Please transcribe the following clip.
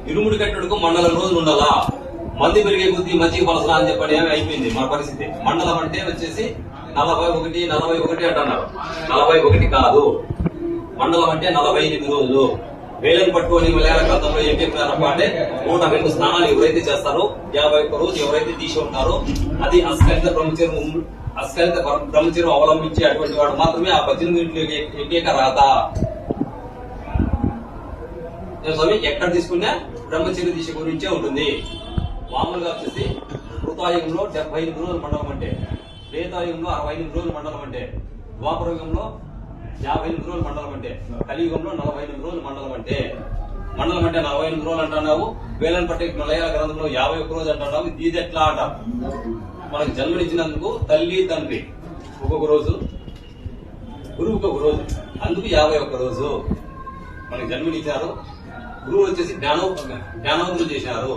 ఇరుముడి కట్టుడుకు మండలం రోజులు ఉండాలా. మంది పెరిగే కొద్దీ మంచిగా పలసలా అని చెప్పని అయిపోయింది మన పరిస్థితి. మండలం అంటే వచ్చేసి 41 అంటున్నారు. 41 కాదు, మండలం అంటే 48 రోజులు. వేలను పట్టుకొని మలయాళ గ్రంథంలో ఏం చెప్పినారప్ప అంటే 102 స్నానాలు ఎవరైతే చేస్తారో 51 రోజు ఎవరైతే తీసి ఉంటారో అది అస్ఖలిత బ్రహ్మచర్యం అవలంబించే అటువంటి వాడు మాత్రమే ఆ 18 ఎక్కేక రాత. స్వామి ఎక్కడ తీసుకున్నా బ్రహ్మచర్య దీక్ష గురించే ఉంటుంది. మామూలుగా వచ్చేసి కృతాయుగంలో 78 రోజులు మండలం అంటే, త్రేతాయుగంలో 68 రోజులు మండలం అంటే, ద్వాపరయుగంలో 58 రోజులు మండలం అంటే, కలియుగంలో 48 రోజులు మండలం అంటే. మండలం అంటే 48 రోజులు అంటున్నావు, వేలను పట్టే మలయాళ గ్రంథంలో 51 రోజు అంటున్నావు. ఇది ఎట్లా అంట? మనకు జన్మనిచ్చినందుకు తల్లి తండ్రి ఒక్కొక్క రోజు, గురువుకి ఒక రోజు, అందుకు 51 రోజు మనకు జన్మనిచ్చారు. గురువు వచ్చేసి జ్ఞానవంతులు చేశారు.